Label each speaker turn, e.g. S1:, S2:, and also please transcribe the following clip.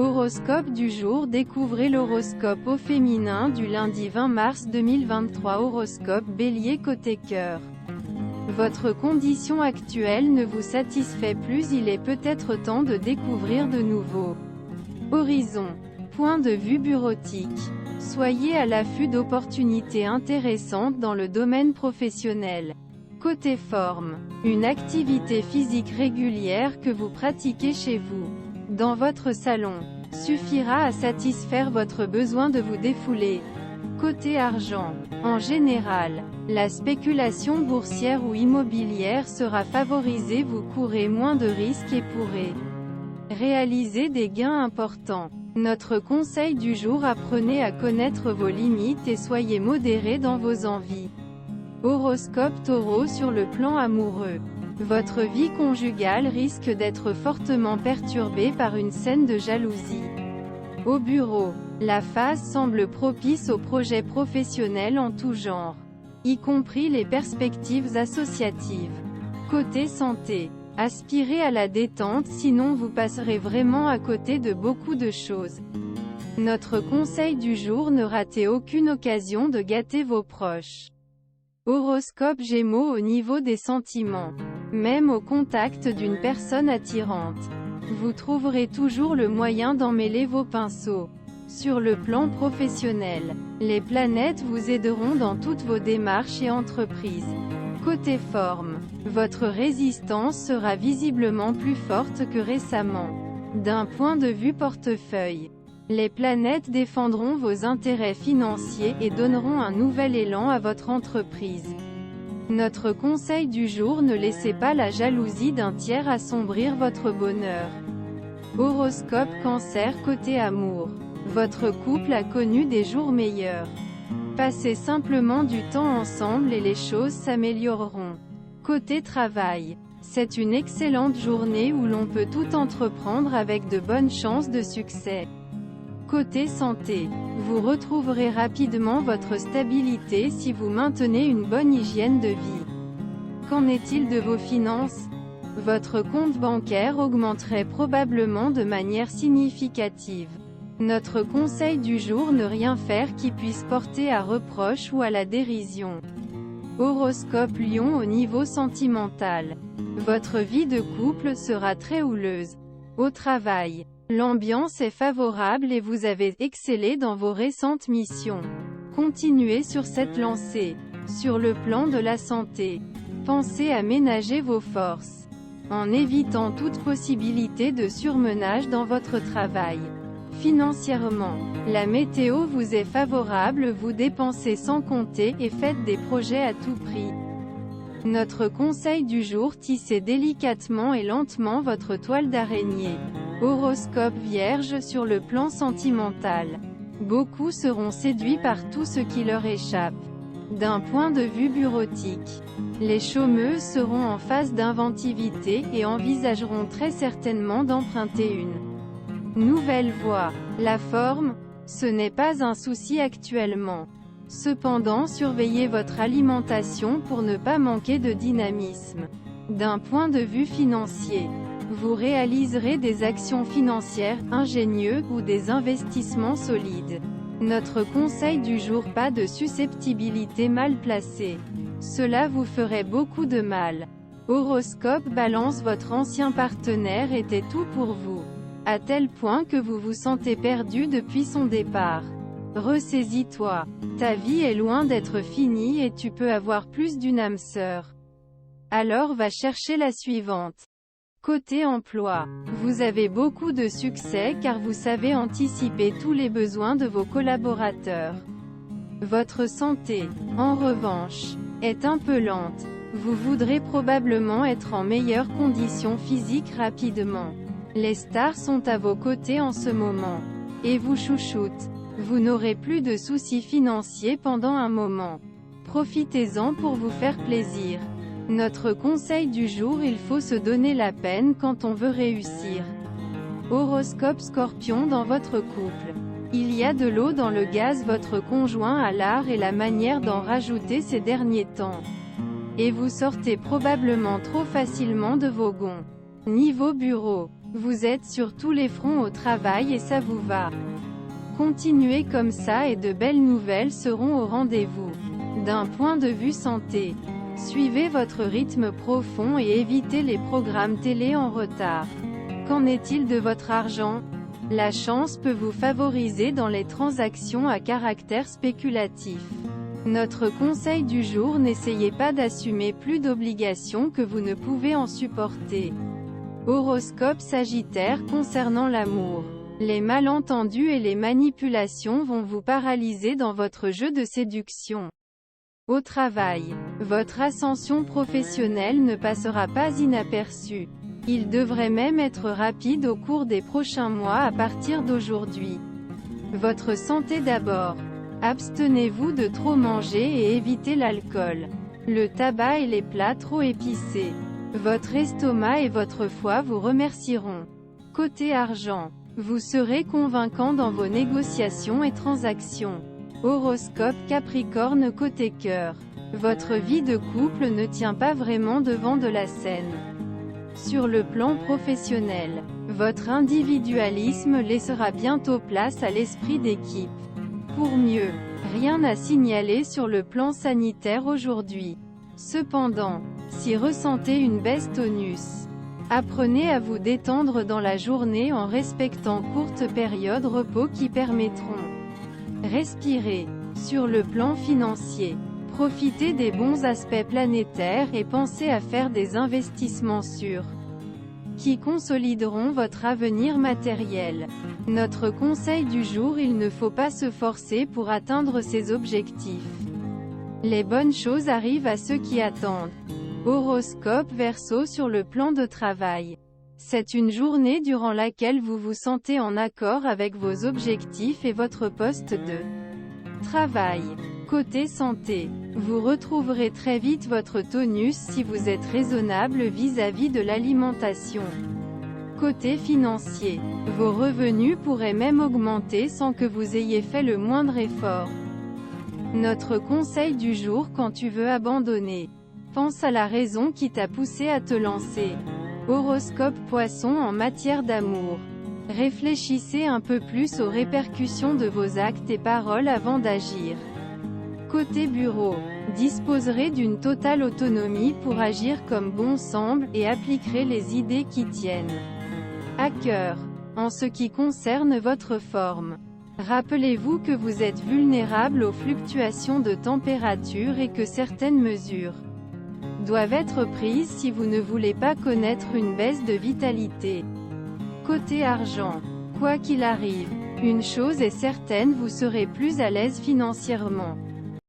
S1: Horoscope du jour. Découvrez l'horoscope au féminin du lundi 20 mars 2023. Horoscope Bélier. Côté cœur. Votre condition actuelle ne vous satisfait plus, il est peut-être temps de découvrir de nouveaux horizons. Point de vue bureautique. Soyez à l'affût d'opportunités intéressantes dans le domaine professionnel. Côté forme. Une activité physique régulière que vous pratiquez chez vous, dans votre salon, suffira à satisfaire votre besoin de vous défouler. Côté argent. En général, la spéculation boursière ou immobilière sera favorisée, vous courez moins de risques et pourrez réaliser des gains importants. Notre conseil du jour: apprenez à connaître vos limites et soyez modéré dans vos envies. Horoscope Taureau. Sur le plan amoureux, votre vie conjugale risque d'être fortement perturbée par une scène de jalousie. Au bureau, la phase semble propice aux projets professionnels en tout genre, y compris les perspectives associatives. Côté santé. Aspirez à la détente, sinon vous passerez vraiment à côté de beaucoup de choses. Notre conseil du jour: ne ratez aucune occasion de gâter vos proches. Horoscope Gémeaux. Au niveau des sentiments, même au contact d'une personne attirante, vous trouverez toujours le moyen d'emmêler vos pinceaux. Sur le plan professionnel, les planètes vous aideront dans toutes vos démarches et entreprises. Côté forme, votre résistance sera visiblement plus forte que récemment. D'un point de vue portefeuille, les planètes défendront vos intérêts financiers et donneront un nouvel élan à votre entreprise. Notre conseil du jour: ne laissez pas la jalousie d'un tiers assombrir votre bonheur. Horoscope Cancer. Côté amour, votre couple a connu des jours meilleurs. Passez simplement du temps ensemble et les choses s'amélioreront. Côté travail, c'est une excellente journée où l'on peut tout entreprendre avec de bonnes chances de succès. Côté santé, vous retrouverez rapidement votre stabilité si vous maintenez une bonne hygiène de vie. Qu'en est-il de vos finances? Votre compte bancaire augmenterait probablement de manière significative. Notre conseil du jour: ne rien faire qui puisse porter à reproche ou à la dérision. Horoscope Lion. Au niveau sentimental, votre vie de couple sera très houleuse. Au travail, l'ambiance est favorable et vous avez excellé dans vos récentes missions. Continuez sur cette lancée. Sur le plan de la santé, pensez à ménager vos forces, en évitant toute possibilité de surmenage dans votre travail. Financièrement, la météo vous est favorable, vous dépensez sans compter et faites des projets à tout prix. Notre conseil du jour: tissez délicatement et lentement votre toile d'araignée. Horoscope Vierge. Sur le plan sentimental, beaucoup seront séduits par tout ce qui leur échappe. D'un point de vue bureautique, les chômeuses seront en phase d'inventivité et envisageront très certainement d'emprunter une nouvelle voie. La forme, ce n'est pas un souci actuellement. Cependant, surveillez votre alimentation pour ne pas manquer de dynamisme. D'un point de vue financier, vous réaliserez des actions financières ingénieuses ou des investissements solides. Notre conseil du jour: pas de susceptibilité mal placée. Cela vous ferait beaucoup de mal. Horoscope Balance. Votre ancien partenaire était tout pour vous, à tel point que vous vous sentez perdu depuis son départ. Ressaisis-toi. Ta vie est loin d'être finie et tu peux avoir plus d'une âme sœur. Alors va chercher la suivante. Côté emploi, vous avez beaucoup de succès car vous savez anticiper tous les besoins de vos collaborateurs. Votre santé, en revanche, est un peu lente. Vous voudrez probablement être en meilleures conditions physiques rapidement. Les stars sont à vos côtés en ce moment, et vous chouchoutent. Vous n'aurez plus de soucis financiers pendant un moment. Profitez-en pour vous faire plaisir. Notre conseil du jour: il faut se donner la peine quand on veut réussir. Horoscope Scorpion. Dans votre couple, il y a de l'eau dans le gaz, votre conjoint a l'art et la manière d'en rajouter ces derniers temps. Et vous sortez probablement trop facilement de vos gonds. Niveau bureau, Vous êtes sur tous les fronts au travail et ça vous va. Continuez comme ça et de belles nouvelles seront au rendez-vous. D'un point de vue santé, suivez votre rythme profond et évitez les programmes télé en retard. Qu'en est-il de votre argent? La chance peut vous favoriser dans les transactions à caractère spéculatif. Notre conseil du jour: n'essayez pas d'assumer plus d'obligations que vous ne pouvez en supporter. Horoscope Sagittaire. Concernant l'amour, les malentendus et les manipulations vont vous paralyser dans votre jeu de séduction. Au travail, votre ascension professionnelle ne passera pas inaperçue. Il devrait même être rapide au cours des prochains mois à partir d'aujourd'hui. Votre santé d'abord. Abstenez-vous de trop manger et évitez l'alcool, le tabac et les plats trop épicés. Votre estomac et votre foie vous remercieront. Côté argent, vous serez convaincant dans vos négociations et transactions. Horoscope Capricorne. Côté cœur, votre vie de couple ne tient pas vraiment devant de la scène. Sur le plan professionnel, votre individualisme laissera bientôt place à l'esprit d'équipe. Pour mieux, rien à signaler sur le plan sanitaire aujourd'hui. Cependant, si ressentez une baisse tonus, apprenez à vous détendre dans la journée en respectant courtes périodes repos qui permettront respirer. Sur le plan financier, profitez des bons aspects planétaires et pensez à faire des investissements sûrs qui consolideront votre avenir matériel. Notre conseil du jour: il ne faut pas se forcer pour atteindre ses objectifs. Les bonnes choses arrivent à ceux qui attendent. Horoscope Verseau. Sur le plan de travail, c'est une journée durant laquelle vous vous sentez en accord avec vos objectifs et votre poste de travail. Côté santé, vous retrouverez très vite votre tonus si vous êtes raisonnable vis-à-vis de l'alimentation. Côté financier, vos revenus pourraient même augmenter sans que vous ayez fait le moindre effort. Notre conseil du jour: quand tu veux abandonner, pense à la raison qui t'a poussé à te lancer. Horoscope Poisson. En matière d'amour, réfléchissez un peu plus aux répercussions de vos actes et paroles avant d'agir. Côté bureau, disposerez d'une totale autonomie pour agir comme bon semble, et appliquerez les idées qui tiennent à cœur. En ce qui concerne votre forme, rappelez-vous que vous êtes vulnérable aux fluctuations de température et que certaines mesures doivent être prises si vous ne voulez pas connaître une baisse de vitalité. Côté argent, quoi qu'il arrive, une chose est certaine: vous serez plus à l'aise financièrement.